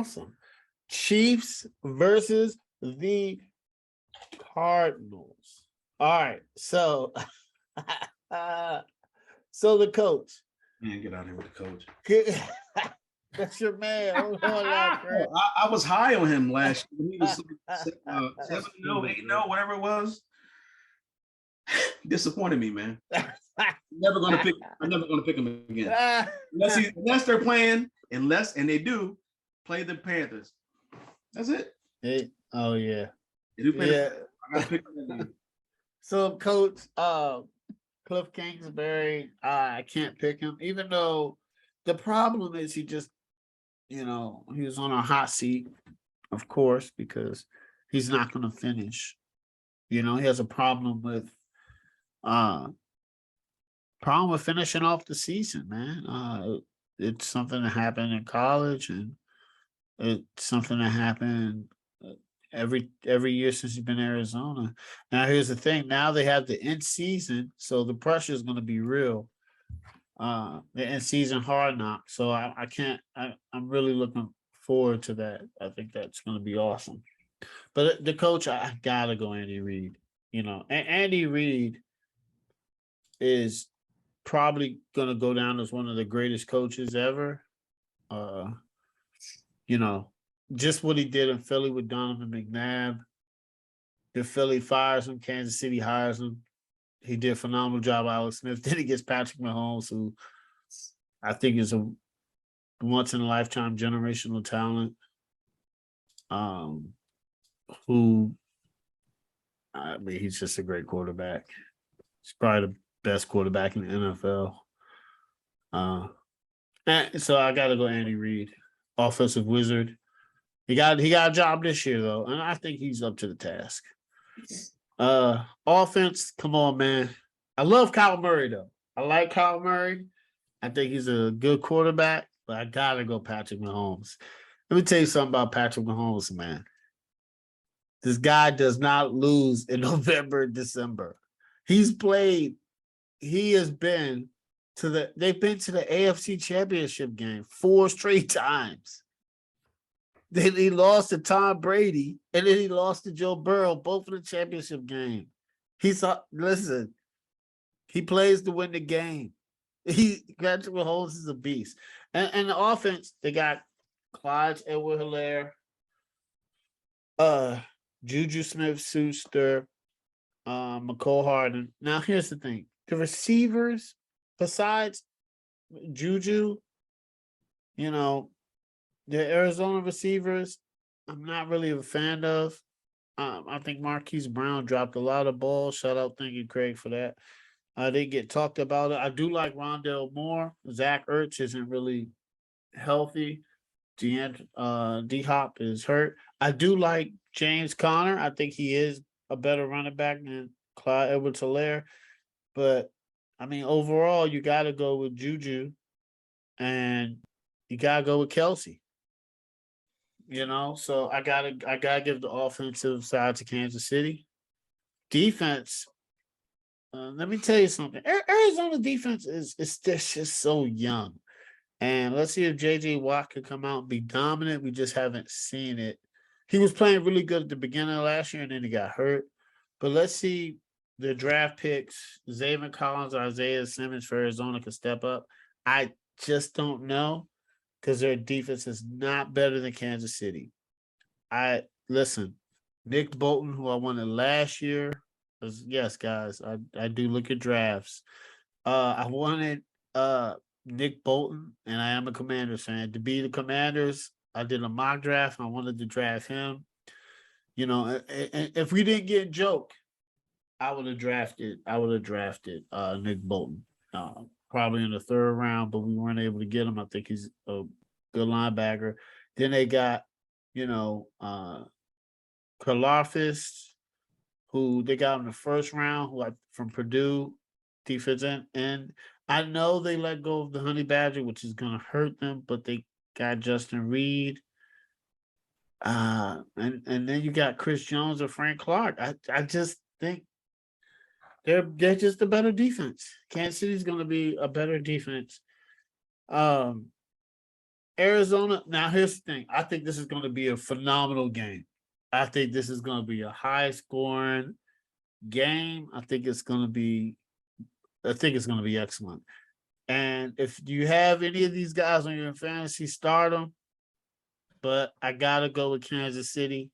Awesome. Chiefs versus the Cardinals. All right. So, so the coach. Man, get out of here with the coach. That's your man. Hold on now, Craig. I was high on him last year. He was 7-0, 8-0, whatever it was. Disappointed me, man. I'm never gonna pick him again. Unless they're playing, and they do play the Panthers. That's it. Oh yeah. I gotta pick them again. So coach, Cliff Kingsbury, I can't pick him, even though the problem is he just, he was on a hot seat, of course, because he's not going to finish. He has a problem with finishing off the season, man. It's something that happened in college, and it's something that happened every year since he's been in Arizona. Now, here's the thing. Now they have the end season, so the pressure is going to be real. The end season hard knock. So I can't. I'm really looking forward to that. I think that's going to be awesome. But the coach, I gotta go Andy Reid. And Andy Reid is probably going to go down as one of the greatest coaches ever. Just what he did in Philly with Donovan McNabb. The Philly fires him, Kansas City hires him. He did a phenomenal job, Alex Smith. Then he gets Patrick Mahomes, who I think is a once-in-a-lifetime generational talent. He's just a great quarterback. He's probably the best quarterback in the NFL. And so I got to go Andy Reid, offensive wizard. He got a job this year, though, and I think he's up to the task. Offense, come on, man. I love Kyle Murray, though. I like Kyle Murray. I think he's a good quarterback, but I got to go Patrick Mahomes. Let me tell you something about Patrick Mahomes, man. This guy does not lose in November, December. They've been to the AFC Championship game 4 straight times. Then he lost to Tom Brady, and then he lost to Joe Burrow, both in the championship game. He plays to win the game. Patrick Mahomes is a beast. And the offense, they got Clyde Edwards-Helaire, Juju Smith-Schuster, McCole Hardman. Now, here's the thing. The receivers, besides Juju, the Arizona receivers, I'm not really a fan of. I think Marquise Brown dropped a lot of balls. Shout out, thank you, Craig, for that. They get talked about it. I do like Rondale Moore. Zach Ertz isn't really healthy. D-Hop is hurt. I do like James Conner. I think he is a better running back than Clyde Edwards-Helaire. But, overall, you got to go with Juju, and you got to go with Kelsey. So I gotta give the offensive side to Kansas City. Defense, let me tell you something. Arizona defense is just so young. And let's see if J.J. Watt can come out and be dominant. We just haven't seen it. He was playing really good at the beginning of last year, and then he got hurt. But let's see the draft picks. Zayvon Collins or Isaiah Simmons for Arizona could step up. I just don't know, because their defense is not better than Kansas City. Nick Bolton, who I wanted last year, yes, guys, I do look at drafts. I wanted Nick Bolton, and I am a Commanders fan. To be the Commanders, I did a mock draft. I wanted to draft him. If we didn't get Joke, I would have drafted Nick Bolton. Probably in the 3rd round, but we weren't able to get him. I think he's a good linebacker. Then they got, Karlaftis, who they got in the 1st round, from Purdue, defense end. I know they let go of the Honey Badger, which is going to hurt them, but they got Justin Reed. And then you got Chris Jones or Frank Clark. I just think they're just a better defense. Kansas City's going to be a better defense. Arizona. Now, here's the thing. I think this is going to be a phenomenal game. I think this is going to be a high scoring game. I think it's going to be excellent. And if you have any of these guys on your fantasy, start them. But I gotta go with Kansas City,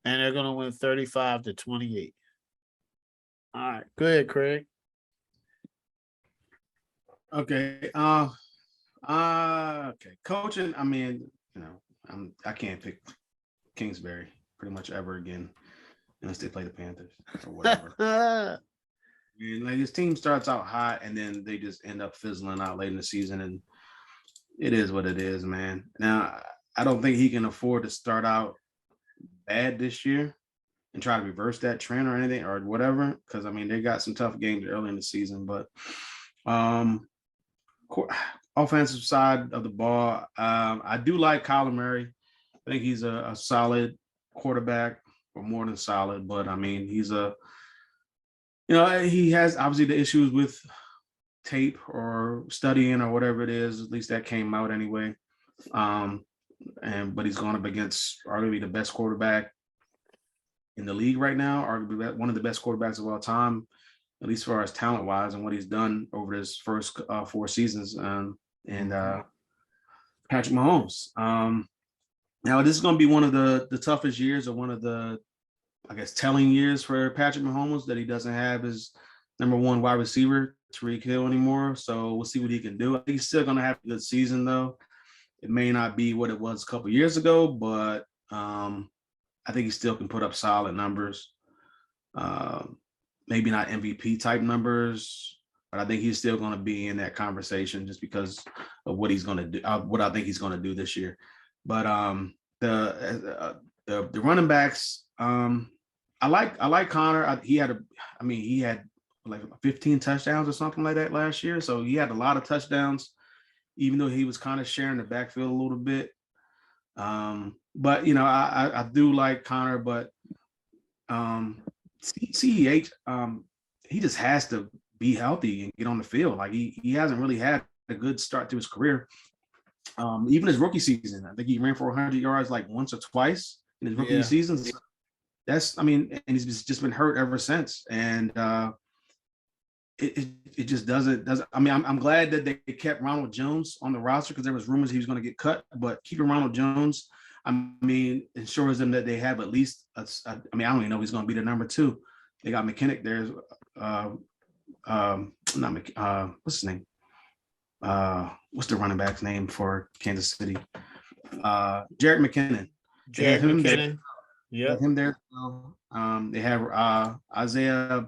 and they're gonna win 35-28. All right, go ahead, Craig. Okay. Okay. Coaching. I mean, I can't pick Kingsbury pretty much ever again unless they play the Panthers or whatever. And like his team starts out hot and then they just end up fizzling out late in the season, and it is what it is, man. Now I don't think he can afford to start out bad this year and try to reverse that trend or anything or whatever, because I mean they got some tough games early in the season, but offensive side of the ball, I do like Kyler Murray. I think he's a solid quarterback, or more than solid, but I mean he's he has obviously the issues with tape or studying or whatever it is. At least that came out anyway. But he's going up against arguably the best quarterback in the league right now, arguably one of the best quarterbacks of all time, at least as far as talent wise and what he's done over his first 4 seasons. And Patrick Mahomes. Now this is going to be one of the toughest years, or one of the, I guess, telling years for Patrick Mahomes, that he doesn't have his number one wide receiver, Tyreek Hill, anymore. So we'll see what he can do. I think he's still going to have a good season, though. It may not be what it was a couple years ago, but I think he still can put up solid numbers. Maybe not MVP type numbers, but I think he's still going to be in that conversation just because of what he's going to do, what I think he's going to do this year. But the running backs, I like Connor. He had like 15 touchdowns or something like that last year. So he had a lot of touchdowns, even though he was kind of sharing the backfield a little bit. But I do like Connor, but CEH, he just has to be healthy and get on the field. Like he hasn't really had a good start to his career. Even his rookie season, I think he ran for 100 yards like once or twice in his rookie season. So and he's just been hurt ever since. And it just doesn't. I mean, I'm glad that they kept Ronald Jones on the roster, because there was rumors he was going to get cut. But keeping Ronald Jones, I mean, ensures them that they have at least. I don't even know if he's going to be the number 2. They got McKinnick. There's what's his name? What's the running back's name for Kansas City? Jarrett McKinnon. Jarrett McKinnon. Yeah, him there. They have Isaiah.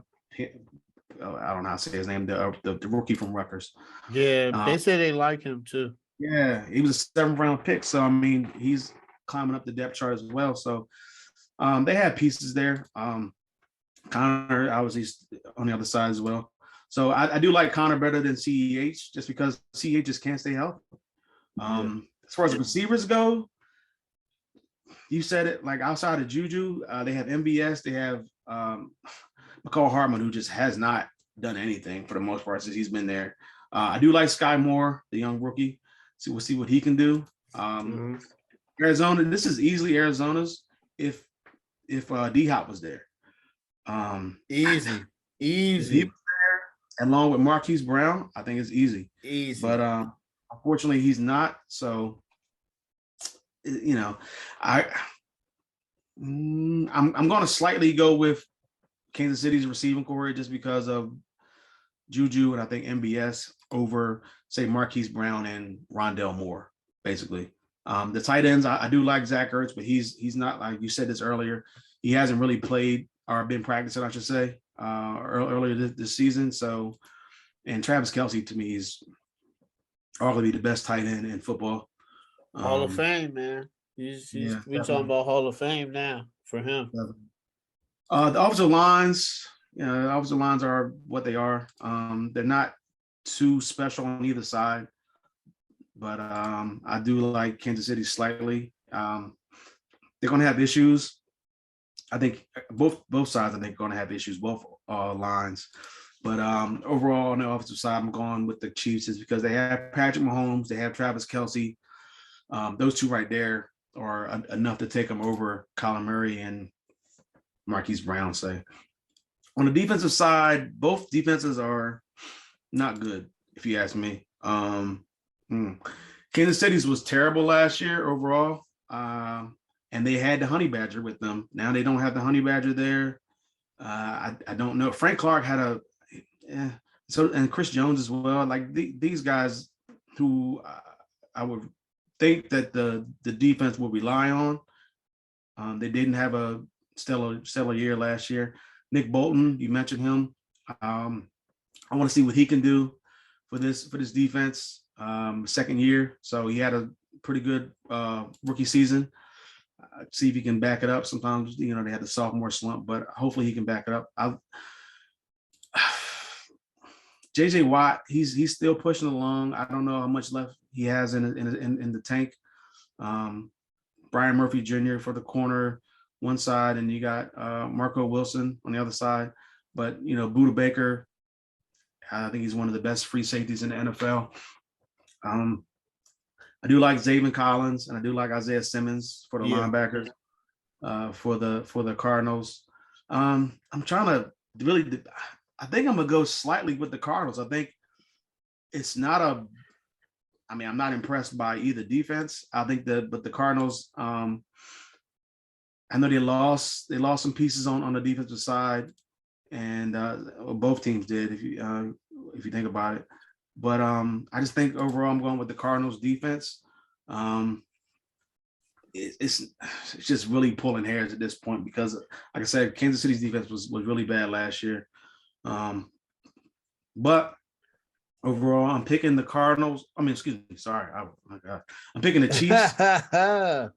I don't know how to say his name. The rookie from Rutgers. Yeah, they say they like him too. Yeah, he was a 7th round pick. So I mean, he's climbing up the depth chart as well. So they have pieces there. Connor obviously on the other side as well. So I do like Connor better than CEH, just because CEH just can't stay healthy. As far as the receivers go, you said it, like outside of Juju, they have MBS, they have McCall Hartman, who just has not done anything for the most part since he's been there. I do like Sky Moore, the young rookie. So we'll see what he can do. Arizona, this is easily Arizona's if D-Hop was there. Easy. If he was there, along with Marquise Brown, I think it's easy. But unfortunately, he's not. So, I'm going to slightly go with Kansas City's receiving core just because of Juju and I think MBS over, say, Marquise Brown and Rondell Moore, basically. The tight ends, I do like Zach Ertz, but he's not, like you said this earlier, he hasn't really played or been practicing, I should say, earlier this season. So, and Travis Kelce, to me, is arguably the best tight end in football. Hall of Fame, man. We're talking about Hall of Fame now for him. The offensive lines, the offensive lines are what they are. They're not too special on either side, but I do like Kansas City slightly. They're going to have issues. I think both sides, I think, are going to have issues, both lines. But overall, on the offensive side, I'm going with the Chiefs is because they have Patrick Mahomes, they have Travis Kelce. Those two right there are enough to take them over Kyler Murray and Marquise Brown. Say on the defensive side, both defenses are not good, if you ask me. Kansas City's was terrible last year overall, and they had the Honey Badger with them. Now they don't have the Honey Badger there. I don't know. Frank Clark had and Chris Jones as well. Like these guys who I would think that the defense will rely on. They didn't have a stellar year last year. Nick Bolton, you mentioned him. I want to see what he can do for this defense. Second year, so he had a pretty good rookie season. See if he can back it up. Sometimes they had the sophomore slump, but hopefully he can back it up. JJ Watt, he's still pushing along. I don't know how much left he has in the tank. Brian Murphy Jr. for the corner one side, and you got Marco Wilson on the other side. But Budda Baker, I think he's one of the best free safeties in the NFL. I do like Zaven Collins, and I do like Isaiah Simmons for the linebackers for the Cardinals. I'm trying to really. I think I'm gonna go slightly with the Cardinals. I think it's not I'm not impressed by either defense. I think but the Cardinals. I know they lost some pieces on the defensive side, and both teams did. If you think about it. But I just think overall I'm going with the Cardinals defense. It's just really pulling hairs at this point because, like I said, Kansas City's defense was really bad last year. But overall, I'm picking the Cardinals. Excuse me. Sorry. Oh my God. I'm picking the Chiefs. I'm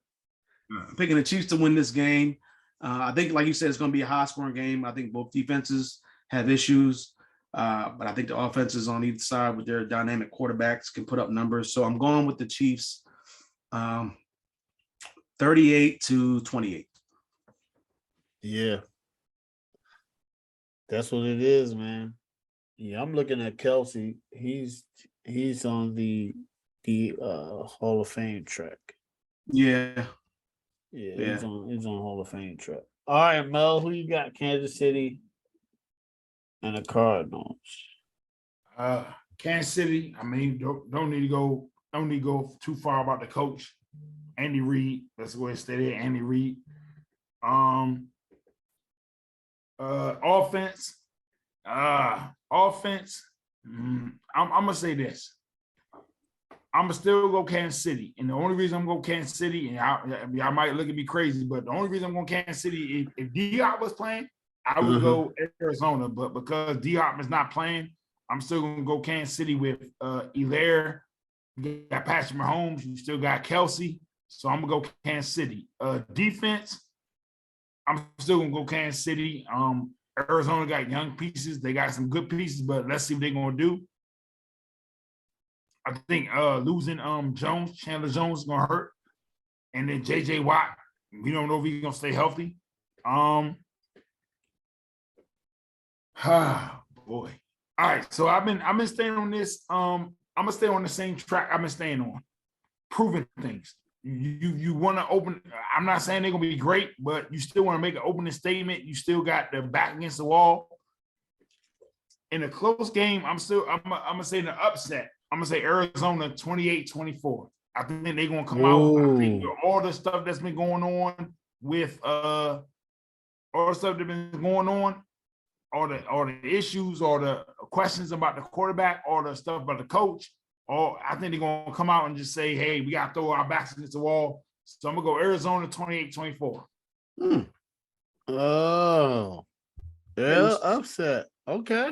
picking the Chiefs to win this game. I think, like you said, it's going to be a high-scoring game. I think both defenses have issues. But I think the offenses on either side with their dynamic quarterbacks can put up numbers. So I'm going with the Chiefs 38-28. Yeah. That's what it is, man. Yeah, I'm looking at Kelce. He's on the Hall of Fame track. Yeah. He's on Hall of Fame track. All right, Mel, who you got? Kansas City and the Cardinals. Kansas City. Don't need to go too far about the coach, Andy Reid. Let's go ahead and stay there, Andy Reid. Offense. I'm gonna say this. I'm gonna still go Kansas City, and the only reason I'm going Kansas City, and I might look at me crazy, but the only reason I'm going Kansas City, if D-Hop was playing, I would go Arizona, but because D-Hop is not playing, I'm still going to go Kansas City with Hilaire. You got Patrick Mahomes. You still got Kelce. So I'm going to go Kansas City. Defense, I'm still going to go Kansas City. Arizona got young pieces. They got some good pieces, but let's see what they're going to do. I think losing Chandler Jones is going to hurt. And then J.J. Watt, we don't know if he's going to stay healthy. Boy. All right, so I've been staying on this. I'm gonna stay on the same track I've been staying on, proving things. You want to open. I'm not saying they're gonna be great, but you still want to make an opening statement. You still got the back against the wall. In a close game, I'm gonna say the upset. I'm gonna say Arizona 28-24. I think they're gonna come out. I think all the stuff that's been going on with all the stuff that's been going on. All the issues or the questions about the quarterback or the stuff about the coach, or I think they're going to come out and just say, hey, we got to throw our backs against the wall. So I'm going to go Arizona 28-24. Oh, yeah, upset. Okay.